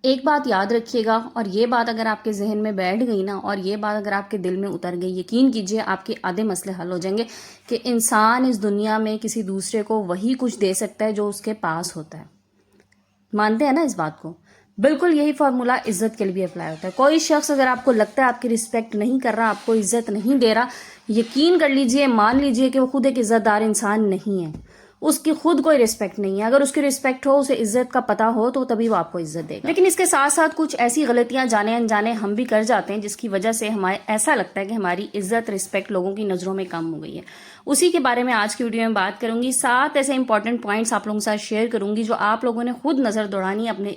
ایک بات یاد رکھیے گا، اور یہ بات اگر آپ کے ذہن میں بیٹھ گئی نا، اور یہ بات اگر آپ کے دل میں اتر گئی، یقین کیجئے آپ کے آدھے مسئلے حل ہو جائیں گے کہ انسان اس دنیا میں کسی دوسرے کو وہی کچھ دے سکتا ہے جو اس کے پاس ہوتا ہے۔ مانتے ہیں نا اس بات کو؟ بالکل یہی فارمولا عزت کے لیے بھی اپلائی ہوتا ہے۔ کوئی شخص اگر آپ کو لگتا ہے آپ کی رسپیکٹ نہیں کر رہا، آپ کو عزت نہیں دے رہا، یقین کر لیجئے، مان لیجئے کہ وہ خود ایک عزت دار انسان نہیں ہے، اس کی خود کوئی رسپیکٹ نہیں ہے۔ اگر اس کی رسپیکٹ ہو، اسے عزت کا پتہ ہو، تو تبھی وہ آپ کو عزت دے گا۔ لیکن اس کے ساتھ ساتھ کچھ ایسی غلطیاں جانے انجانے ہم بھی کر جاتے ہیں جس کی وجہ سے ہمیں ایسا لگتا ہے کہ ہماری عزت رسپیکٹ لوگوں کی نظروں میں کم ہو گئی ہے۔ اسی کے بارے میں آج کی ویڈیو میں بات کروں گی۔ 7 ایسے امپورٹنٹ پوائنٹس آپ لوگوں کے ساتھ شیئر کروں گی جو آپ لوگوں نے خود نظر دوڑانی ہے اپنے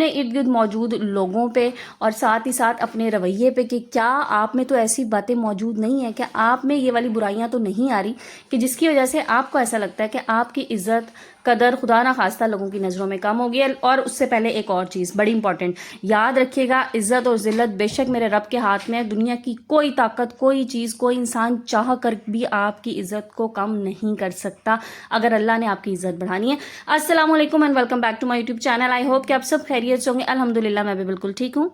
ارد گرد موجود لوگوں پہ، اور ساتھ ہی ساتھ اپنے رویے پہ کہ کیا آپ میں تو ایسی باتیں موجود نہیں ہیں، کہ آپ میں یہ والی برائیاں تو نہیں آ رہی کہ جس کی وجہ سے آپ کو ایسا لگتا ہے کہ آپ کی عزت قدر خدا نہ خواستہ لوگوں کی نظروں میں کم ہو گئی ہے۔ اور اس سے پہلے ایک اور چیز بڑی امپورٹنٹ یاد رکھیے گا، عزت اور ذلت بے شک میرے رب کے ہاتھ میں ہے۔ دنیا کی کوئی طاقت، کوئی چیز، کوئی انسان چاہ کر بھی آپ کی عزت کو کم نہیں کر سکتا اگر اللہ نے آپ کی عزت بڑھانی ہے۔ السلام علیکم and welcome back to my YouTube channel. I hope کہ آپ سب خیریت سے ہوں گے۔ الحمدللہ میں بھی بالکل ٹھیک ہوں۔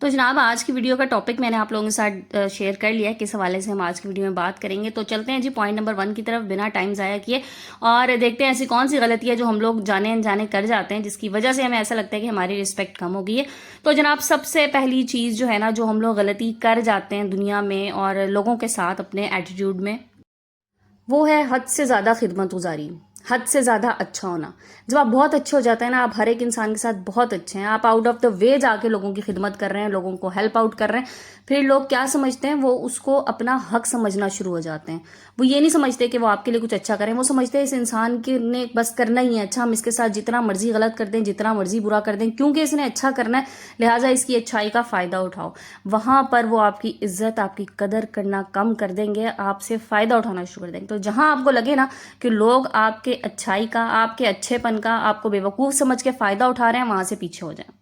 تو جناب آج کی ویڈیو کا ٹاپک میں نے آپ لوگوں کے ساتھ شیئر کر لیا ہے، کس حوالے سے ہم آج کی ویڈیو میں بات کریں گے۔ تو چلتے ہیں جی پوائنٹ نمبر 1 کی طرف بنا ٹائم ضائع کیے، اور دیکھتے ہیں ایسی کون سی غلطی ہے جو ہم لوگ جانے انجانے کر جاتے ہیں جس کی وجہ سے ہمیں ایسا لگتا ہے کہ ہماری رسپیکٹ کم ہو گئی ہے۔ تو جناب سب سے پہلی چیز جو ہے نا، جو ہم لوگ غلطی کر جاتے ہیں دنیا میں اور لوگوں کے ساتھ اپنے ایٹیٹیوڈ میں، وہ ہے حد سے زیادہ خدمت گزاری، حد سے زیادہ اچھا ہونا۔ جب آپ بہت اچھے ہو جاتے ہیں نا، آپ ہر ایک انسان کے ساتھ بہت اچھے ہیں، آپ آؤٹ آف دا وے جا کے لوگوں کی خدمت کر رہے ہیں، لوگوں کو ہیلپ آؤٹ کر رہے ہیں، پھر لوگ کیا سمجھتے ہیں، وہ اس کو اپنا حق سمجھنا شروع ہو جاتے ہیں۔ وہ یہ نہیں سمجھتے کہ وہ آپ کے لیے کچھ اچھا کریں، وہ سمجھتے ہیں اس انسان کے نے بس کرنا ہی ہے اچھا، ہم اس کے ساتھ جتنا مرضی غلط کر دیں، جتنا مرضی برا کر دیں، کیونکہ اس نے اچھا کرنا ہے لہٰذا اس کی اچھائی کا فائدہ اٹھاؤ۔ وہاں پر وہ آپ کی عزت، آپ کی قدر کرنا کم کر دیں گے، آپ سے فائدہ اٹھانا شروع کر دیں گے۔ تو جہاں آپ کو لگے نا کہ لوگ آپ کے اچھائی کا، آپ کے اچھے پن کا، آپ کو بیوقوف سمجھ کے فائدہ اٹھا رہے ہیں، وہاں سے پیچھے ہو جائیں۔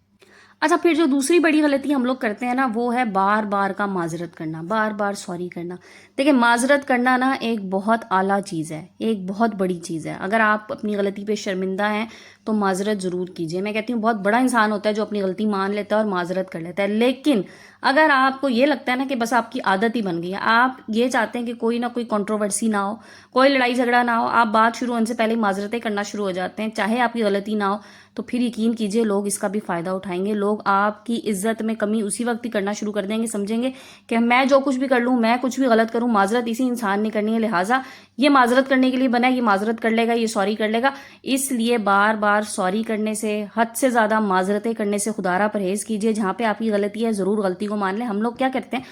اچھا، پھر جو دوسری بڑی غلطی ہم لوگ کرتے ہیں نا، وہ ہے بار بار کا معذرت کرنا، بار بار سوری کرنا۔ دیکھیں، معذرت کرنا نا ایک بہت اعلیٰ چیز ہے، ایک بہت بڑی چیز ہے۔ اگر آپ اپنی غلطی پہ شرمندہ ہیں تو معذرت ضرور کیجیے۔ میں کہتی ہوں بہت بڑا انسان ہوتا ہے جو اپنی غلطی مان لیتا ہے اور معذرت کر لیتا ہے، لیکن اگر آپ کو یہ لگتا ہے نا کہ بس آپ کی عادت ہی بن گئی ہے، آپ یہ چاہتے ہیں کہ کوئی نہ کوئی کنٹروورسی نہ ہو، کوئی لڑائی جھگڑا نہ ہو، آپ بات شروع ہونے سے پہلے معذرتیں کرنا شروع ہو جاتے ہیں چاہے آپ کی غلطی نہ ہو، تو پھر یقین کیجئے لوگ اس کا بھی فائدہ اٹھائیں گے۔ لوگ آپ کی عزت میں کمی اسی وقت ہی کرنا شروع کر دیں گے، سمجھیں گے کہ میں جو کچھ بھی کر لوں، میں کچھ بھی غلط کروں، معذرت اسی انسان نے کرنی ہے، لہٰذا یہ معذرت کرنے کے لیے بنا ہے، یہ معذرت کر لے گا، یہ سوری کر لے گا۔ اس لیے بار بار سوری کرنے سے، حد سے زیادہ معذرتیں کرنے سے خدا را پرہیز کیجئے۔ جہاں پہ آپ کی غلطی ہے ضرور غلطی کو مان لیں۔ ہم لوگ کیا کرتے ہیں،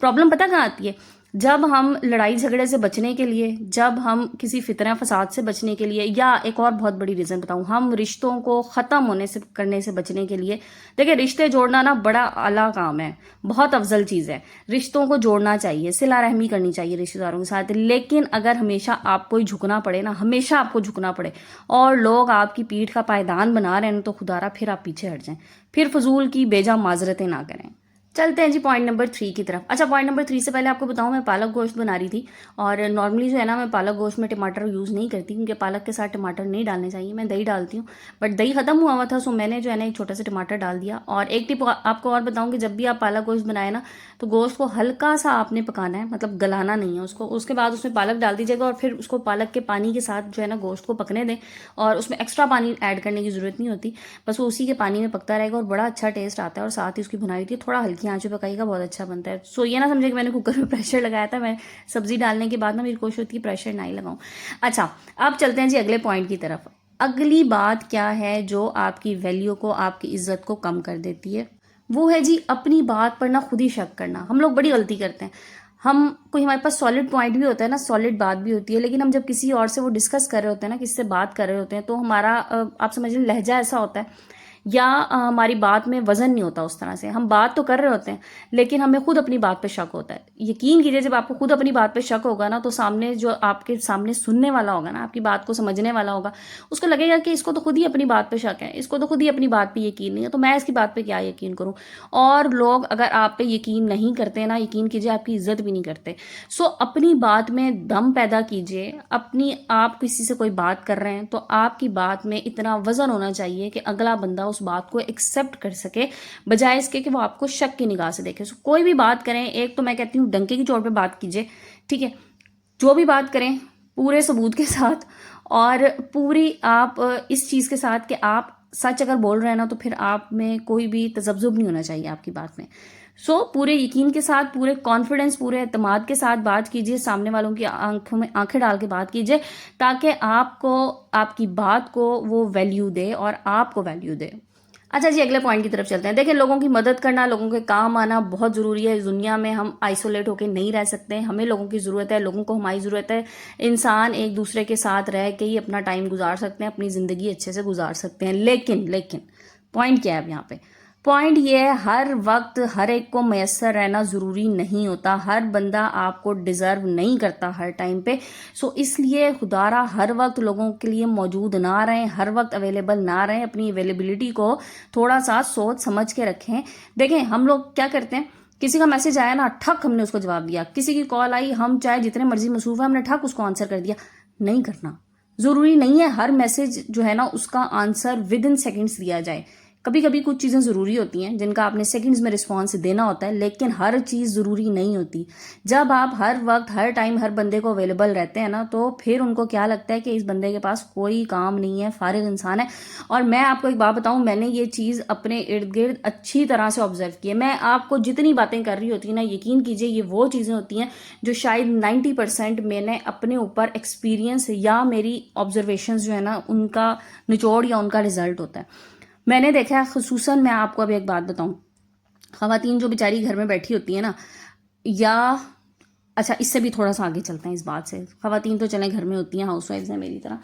پرابلم پتہ کہاں آتی ہے، جب ہم لڑائی جھگڑے سے بچنے کے لیے، جب ہم کسی فتنہ فساد سے بچنے کے لیے، یا ایک اور بہت بڑی ریزن بتاؤں، ہم رشتوں کو ختم ہونے سے کرنے سے بچنے کے لیے، دیکھیں رشتے جوڑنا نا بڑا اعلیٰ کام ہے، بہت افضل چیز ہے، رشتوں کو جوڑنا چاہیے، صلہ رحمی کرنی چاہیے رشتہ داروں کے ساتھ، لیکن اگر ہمیشہ آپ کو ہی جھکنا پڑے نا، ہمیشہ آپ کو جھکنا پڑے اور لوگ آپ کی پیٹھ کا پائیدان بنا رہے ہیں، تو خدا را پھر آپ پیچھے ہٹ جائیں، پھر فضول کی بیجا معذرتیں نہ کریں۔ چلتے ہیں جی پوائنٹ نمبر 3 کی طرف۔ اچھا، پوائنٹ نمبر 3 سے پہلے آپ کو بتاؤں، میں پالک گوشت بنا رہی تھی، اور نارملی جو ہے نا میں پالک گوشت میں ٹماٹر یوز نہیں کرتی، کیونکہ پالک کے ساتھ ٹماٹر نہیں ڈالنے چاہیے، میں دہی ڈالتی ہوں، بٹ دہی ختم ہوا تھا، سو میں نے جو ہے نا ایک چھوٹا سا ٹماٹر ڈال دیا۔ اور ایک ٹپ آپ کو اور بتاؤں کہ جب بھی آپ پالک گوشت بنائے نا، تو گوشت کو ہلکا سا آپ نے پکانا ہے، مطلب گلانا نہیں ہے اس کو، اس کے بعد اس میں پالک ڈال دیجیے گا، اور پھر اس کو پالک کے پانی کے ساتھ جو ہے نا گوشت کو پکنے دیں، اور اس میں ایکسٹرا پانی ایڈ کرنے کی ضرورت نہیں ہوتی، بس وہ اسی کے پانی میں پکتا رہے گا اور بڑا اچھا ٹیسٹ آتا ہے، اور ساتھ ہی اس کی بھنائی ہوتی ہے، تھوڑا ہلکی آنچ پہ پکائیے گا، بہت اچھا بنتا ہے۔ سو یہ نہ سمجھے کہ میں نے کوکر میں پریشر لگایا تھا، میں سبزی ڈالنے کے بعد نا میری کوشش ہوتی ہے پریشر نہ ہی لگاؤں۔ اچھا، اب چلتے ہیں جی اگلے پوائنٹ کی طرف۔ اگلی بات کیا ہے جو آپ کی ویلیو کو، آپ کی عزت کو کم کر دیتی ہے، وہ ہے جی اپنی بات پر نہ خود ہی شک کرنا۔ ہم لوگ بڑی غلطی کرتے ہیں، ہمارے پاس سالڈ پوائنٹ بھی ہوتا ہے نا، سالڈ بات بھی ہوتی ہے، لیکن ہم جب کسی اور سے وہ ڈسکس کر رہے ہوتے ہیں نا، کسی سے بات کر رہے ہوتے ہیں، تو ہمارا آپ سمجھ لیں لہجہ ایسا ہوتا ہے، یا ہماری بات میں وزن نہیں ہوتا اس طرح سے، ہم بات تو کر رہے ہوتے ہیں لیکن ہمیں خود اپنی بات پہ شک ہوتا ہے۔ یقین کیجئے جب آپ کو خود اپنی بات پہ شک ہوگا نا، تو سامنے جو آپ کے سامنے سننے والا ہوگا نا، آپ کی بات کو سمجھنے والا ہوگا، اس کو لگے گا کہ اس کو تو خود ہی اپنی بات پہ شک ہے، اس کو تو خود ہی اپنی بات پہ یقین نہیں ہے، تو میں اس کی بات پہ کیا یقین کروں۔ اور لوگ اگر آپ پہ یقین نہیں کرتے نا، یقین کیجئے آپ کی عزت بھی نہیں کرتے۔ سو اپنی بات میں دم پیدا کیجئے، آپ کسی سے کوئی بات کر رہے ہیں تو آپ کی بات میں اتنا وزن ہونا چاہیے کہ اگلا بندہ اس بات کو ایکسیپٹ کر سکے بجائے اس کے کہ وہ آپ کو شک کی نگاہ سے دیکھے. کوئی بھی بات کریں, ایک تو میں کہتی ہوں ڈنکے کی چوٹ پہ بات کیجیے, ٹھیک ہے, جو بھی بات کریں پورے ثبوت کے ساتھ اور پوری آپ اس چیز کے ساتھ کہ آپ سچ اگر بول رہے ہیں نا تو پھر آپ میں کوئی بھی تذبذب نہیں ہونا چاہیے آپ کی بات میں. پورے یقین کے ساتھ, پورے کانفیڈنس, پورے اعتماد کے ساتھ بات کیجیے, سامنے والوں کی آنکھوں میں آنکھیں ڈال کے بات کیجیے تاکہ آپ کو آپ کی بات کو وہ ویلیو دے اور آپ کو ویلیو دے. اچھا جی, اگلے پوائنٹ کی طرف چلتے ہیں. دیکھیں, لوگوں کی مدد کرنا, لوگوں کے کام آنا بہت ضروری ہے. اس دنیا میں ہم آئسولیٹ ہو کے نہیں رہ سکتے, ہمیں لوگوں کی ضرورت ہے, لوگوں کو ہماری ضرورت ہے. انسان ایک دوسرے کے ساتھ رہ کے ہی اپنا ٹائم گزار سکتے ہیں, اپنی زندگی اچھے سے گزار سکتے ہیں. لیکن پوائنٹ کیا ہے اب یہاں پہ؟ پوائنٹ یہ ہے ہر وقت ہر ایک کو میسر رہنا ضروری نہیں ہوتا. ہر بندہ آپ کو ڈیزرو نہیں کرتا ہر ٹائم پہ. اس لیے خدارا ہر وقت لوگوں کے لیے موجود نہ رہیں, ہر وقت اویلیبل نہ رہیں. اپنی اویلیبلٹی کو تھوڑا سا سوچ سمجھ کے رکھیں. دیکھیں, ہم لوگ کیا کرتے ہیں, کسی کا میسج آیا نا, ٹھک ہم نے اس کو جواب دیا. کسی کی کال آئی, ہم چاہے جتنے مرضی مصروف ہیں, ہم نے ٹھک اس کو آنسر کر دیا. نہیں کرنا, ضروری نہیں ہے ہر میسج جو ہے نا اس کا آنسر ود ان سیکنڈز دیا جائے. کبھی کبھی کچھ چیزیں ضروری ہوتی ہیں جن کا آپ نے سیکنڈز میں رسپانس دینا ہوتا ہے, لیکن ہر چیز ضروری نہیں ہوتی. جب آپ ہر وقت ہر ٹائم ہر بندے کو اویلیبل رہتے ہیں نا تو پھر ان کو کیا لگتا ہے کہ اس بندے کے پاس کوئی کام نہیں ہے, فارغ انسان ہے. اور میں آپ کو ایک بات بتاؤں, میں نے یہ چیز اپنے ارد گرد اچھی طرح سے آبزرو کی ہے. میں آپ کو جتنی باتیں کر رہی ہوتی ہیں نا, یقین کیجئے یہ وہ چیزیں ہوتی ہیں جو شاید 90% میں نے اپنے اوپر ایکسپیرینس یا میری آبزرویشنز جو ہے نا ان کا نچوڑ یا ان کا رزلٹ ہوتا ہے. میں نے دیکھا ہے, خصوصاً میں آپ کو ابھی ایک بات بتاؤں, خواتین جو بیچاری گھر میں بیٹھی ہوتی ہیں نا, یا اچھا اس سے بھی تھوڑا سا آگے چلتے ہیں اس بات سے. خواتین تو چلیں گھر میں ہوتی ہیں, ہاؤس وائفز ہیں میری طرح.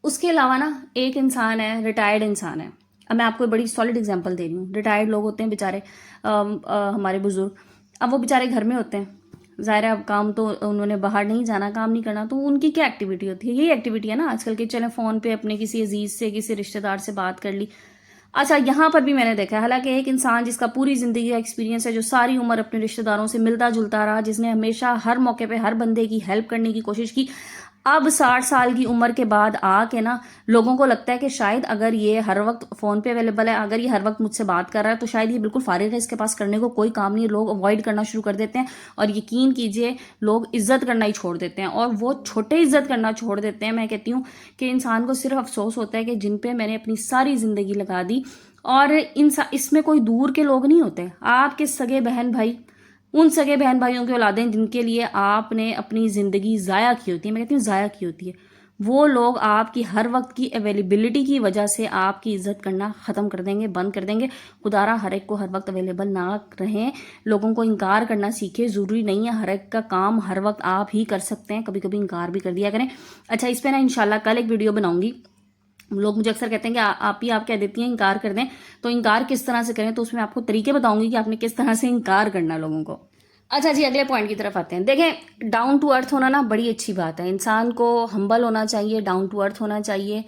اس کے علاوہ نا ایک انسان ہے, ریٹائرڈ انسان ہے. اب میں آپ کو بڑی سالڈ اگزامپل دے رہی ہوں. ریٹائرڈ لوگ ہوتے ہیں بیچارے, ہمارے بزرگ. اب وہ بیچارے گھر میں ہوتے ہیں, ظاہر ہے اب کام تو انہوں نے باہر نہیں جانا, کام نہیں کرنا, تو ان کی کیا ایکٹیویٹی ہوتی ہے؟ یہی ایکٹیویٹی ہے نا آج کل کی, چلیں فون پہ اپنے کسی عزیز سے, کسی رشتہ دار سے بات کر لی. اچھا, یہاں پر بھی میں نے دیکھا ہے, حالانکہ ایک انسان جس کا پوری زندگی کا ایکسپیرینس ہے, جو ساری عمر اپنے رشتہ داروں سے ملتا جلتا رہا, جس نے ہمیشہ ہر موقع پہ ہر بندے کی ہیلپ کرنے کی کوشش کی, اب 60 سال کی عمر کے بعد آ کے نا لوگوں کو لگتا ہے کہ شاید اگر یہ ہر وقت فون پہ اویلیبل ہے, اگر یہ ہر وقت مجھ سے بات کر رہا ہے تو شاید یہ بالکل فارغ ہے, اس کے پاس کرنے کو کوئی کام نہیں ہے. لوگ اوائڈ کرنا شروع کر دیتے ہیں, اور یقین کیجئے لوگ عزت کرنا ہی چھوڑ دیتے ہیں, اور وہ چھوٹے عزت کرنا چھوڑ دیتے ہیں. میں کہتی ہوں کہ انسان کو صرف افسوس ہوتا ہے کہ جن پہ میں نے اپنی ساری زندگی لگا دی, اور اس میں کوئی دور کے لوگ نہیں ہوتے. آپ کے سگے بہن بھائی, ان سگے بہن بھائیوں کی اولادیں جن کے لیے آپ نے اپنی زندگی ضائع کی ہوتی ہے, میں کہتی ہوں ضائع کی ہوتی ہے, وہ لوگ آپ کی ہر وقت کی اویلیبلٹی کی وجہ سے آپ کی عزت کرنا ختم کر دیں گے, بند کر دیں گے. خدارا ہر ایک کو ہر وقت اویلیبل نہ رہیں, لوگوں کو انکار کرنا سیکھے. ضروری نہیں ہے ہر ایک کا کام ہر وقت آپ ہی کر سکتے ہیں, کبھی کبھی انکار بھی کر دیا کریں. اچھا, اس پہ نا انشاءاللہ کل ایک ویڈیو بناؤں گی. لوگ مجھے اکثر کہتے ہیں کہ آپ کہہ دیتی ہیں انکار کر دیں, تو انکار کس طرح سے کریں, تو اس میں آپ کو طریقے بتاؤں گی کہ آپ نے کس طرح سے انکار کرنا لوگوں کو. اچھا جی, اگلے پوائنٹ کی طرف آتے ہیں. دیکھیں, ڈاؤن ٹو ارتھ ہونا نا بڑی اچھی بات ہے. انسان کو ہمبل ہونا چاہیے, ڈاؤن ٹو ارتھ ہونا چاہیے,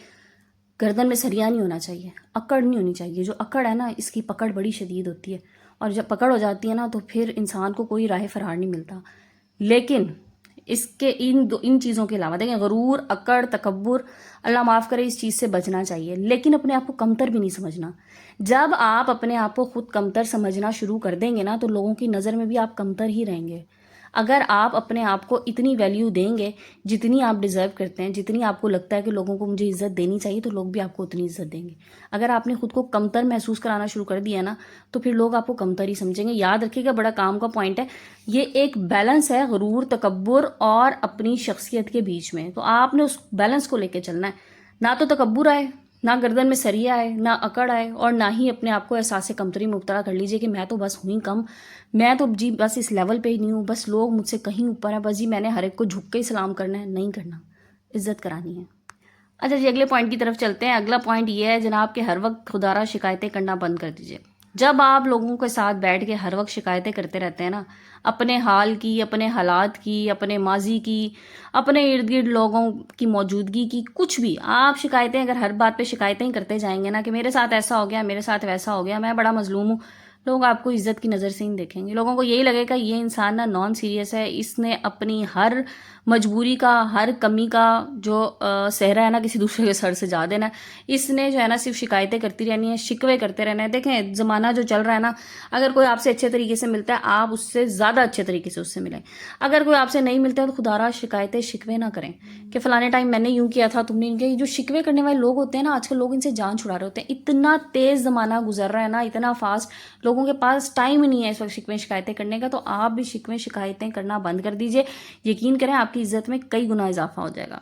گردن میں سریا نہیں ہونا چاہیے, اکڑ نہیں ہونی چاہیے. جو اکڑ ہے نا اس کی پکڑ بڑی شدید ہوتی ہے, اور جب پکڑ ہو جاتی ہے نا تو پھر انسان کو کوئی راہ فرار نہیں ملتا. لیکن اس کے ان چیزوں کے علاوہ دیکھیں, غرور, اکڑ, تکبر, اللہ معاف کرے, اس چیز سے بچنا چاہیے. لیکن اپنے آپ کو کمتر بھی نہیں سمجھنا. جب آپ اپنے آپ کو خود کمتر سمجھنا شروع کر دیں گے نا تو لوگوں کی نظر میں بھی آپ کمتر ہی رہیں گے. اگر آپ اپنے آپ کو اتنی ویلیو دیں گے جتنی آپ ڈیزرو کرتے ہیں, جتنی آپ کو لگتا ہے کہ لوگوں کو مجھے عزت دینی چاہیے, تو لوگ بھی آپ کو اتنی عزت دیں گے. اگر آپ نے خود کو کمتر محسوس کرانا شروع کر دیا نا تو پھر لوگ آپ کو کمتر ہی سمجھیں گے. یاد رکھیے گا, بڑا کام کا پوائنٹ ہے یہ, ایک بیلنس ہے غرور, تکبر اور اپنی شخصیت کے بیچ میں. تو آپ نے اس بیلنس کو لے کے چلنا ہے, نہ تو تکبر آئے, نہ گردن میں سریا آئے, نہ اکڑ آئے, اور نہ ہی اپنے آپ کو احساس کمتری میں مبتلا کر لیجئے کہ میں تو بس ہوئی کم, میں تو جی بس اس لیول پہ ہی نہیں ہوں, بس لوگ مجھ سے کہیں اوپر ہیں, بس جی میں نے ہر ایک کو جھک کے ہی سلام کرنا ہے. نہیں کرنا, عزت کرانی ہے. اچھا جی, اگلے پوائنٹ کی طرف چلتے ہیں. اگلا پوائنٹ یہ ہے جناب کہ ہر وقت خدارا شکایتیں کرنا بند کر دیجئے. جب آپ لوگوں کے ساتھ بیٹھ کے ہر وقت شکایتیں کرتے رہتے ہیں نا, اپنے حال کی, اپنے حالات کی, اپنے ماضی کی, اپنے ارد گرد لوگوں کی موجودگی کی, کچھ بھی آپ شکایتیں, اگر ہر بات پہ شکایتیں ہی کرتے جائیں گے نا کہ میرے ساتھ ایسا ہو گیا, میرے ساتھ ویسا ہو گیا, میں بڑا مظلوم ہوں, لوگ آپ کو عزت کی نظر سے ہی دیکھیں گے. لوگوں کو یہی لگے گا یہ انسان نا نان سیریس ہے, اس نے اپنی ہر مجبوری کا، ہر کمی کا جو صحرا ہے نا کسی دوسرے کے سر سے جا دینا ہے۔ اس نے جو ہے نا صرف شکایتیں کرتی رہنی ہیں، شکوے کرتے رہنا ہے۔ دیکھیں زمانہ جو چل رہا ہے نا، اگر کوئی آپ سے اچھے طریقے سے ملتا ہے آپ اس سے زیادہ اچھے طریقے سے اس سے ملیں، اگر کوئی آپ سے نہیں ملتا ہے تو خدا را شکایتیں شکوے نہ کریں کہ فلانے ٹائم میں نے یوں کیا تھا تم نے یوں کیا۔ جو شکوے کرنے والے لوگ ہوتے ہیں نا آج کل لوگ ان سے جان چھڑا رہے ہوتے ہیں۔ اتنا تیز زمانہ گزر رہا ہے نا، اتنا فاسٹ، لوگوں کے پاس ٹائم ہی نہیں ہے اس وقت شکوے شکایتیں کرنے کا۔ تو آپ بھی شکوے شکایتیں کرنا بند کر دیجئے، یقین کریں آپ کی عزت میں کئی گنا اضافہ ہو جائے گا۔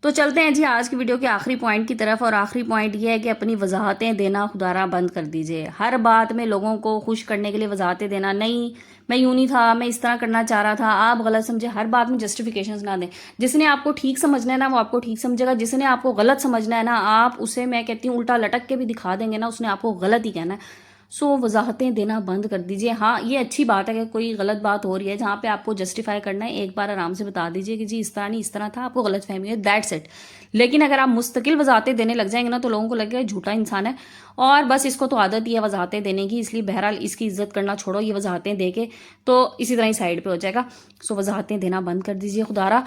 تو چلتے ہیں جی آج کی ویڈیو کے آخری پوائنٹ کی طرف، اور آخری پوائنٹ یہ ہے کہ اپنی وضاحتیں دینا خدا را بند کر دیجئے۔ ہر بات میں لوگوں کو خوش کرنے کے لیے وضاحتیں دینا، نہیں میں یوں نہیں تھا، میں اس طرح کرنا چاہ رہا تھا، آپ غلط سمجھے، ہر بات میں جسٹیفیکیشنز نہ دیں۔ جس نے آپ کو ٹھیک سمجھنا ہے نا وہ آپ کو ٹھیک سمجھے گا، جس نے آپ کو غلط سمجھنا ہے نا آپ اسے میں کہتی ہوں الٹا لٹک کے بھی دکھا دیں گے نا، اس نے آپ کو غلط ہی کہنا ہے۔ سو وضاحتیں دینا بند کر دیجئے۔ ہاں یہ اچھی بات ہے کہ کوئی غلط بات ہو رہی ہے جہاں پہ آپ کو جسٹیفائی کرنا ہے، ایک بار آرام سے بتا دیجئے کہ جی اس طرح نہیں اس طرح تھا، آپ کو غلط فہمی ہے، دیٹس اٹ۔ لیکن اگر آپ مستقل وضاحتیں دینے لگ جائیں گے نا تو لوگوں کو لگے گا جھوٹا انسان ہے اور بس اس کو تو عادت ہی ہے وضاحتیں دینے کی، اس لیے بہرحال اس کی عزت کرنا چھوڑو، یہ وضاحتیں دے کے تو اسی طرح ہی سائڈ پہ ہو جائے گا۔ سو وضاحتیں دینا بند کر دیجئے خدا را۔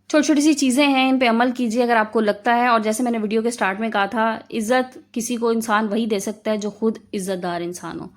چھوٹی چھوٹی سی چیزیں ہیں ان پہ عمل کیجیے اگر آپ کو لگتا ہے، اور جیسے میں نے ویڈیو کے سٹارٹ میں کہا تھا عزت کسی کو انسان وہی دے سکتا ہے جو خود عزت دار انسان ہو،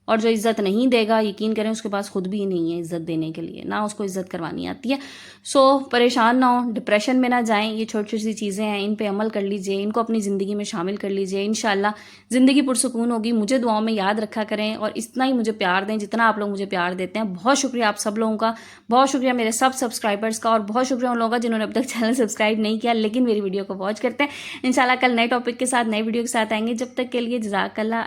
اور جو عزت نہیں دے گا یقین کریں اس کے پاس خود بھی نہیں ہے عزت دینے کے لیے، نہ اس کو عزت کروانی آتی ہے۔ سو پریشان نہ ہوں، ڈپریشن میں نہ جائیں، یہ چھوٹی چھوٹی سی چیزیں ہیں ان پہ عمل کر لیجئے، ان کو اپنی زندگی میں شامل کر لیجئے، انشاءاللہ زندگی پرسکون ہوگی۔ مجھے دعاؤں میں یاد رکھا کریں اور اتنا ہی مجھے پیار دیں جتنا آپ لوگ مجھے پیار دیتے ہیں۔ بہت شکریہ آپ سب لوگوں کا، بہت شکریہ میرے سب سبسکرائبرز کا، اور بہت شکریہ ان لوگوں کا جنہوں نے اب تک چینل سبسکرائب نہیں کیا لیکن میری ویڈیو کو واچ کرتے ہیں۔ انشاءاللہ کل نئے ٹاپک کے ساتھ نئے ویڈیو کے ساتھ آئیں گے، جب تک کے لیے جزاک اللہ۔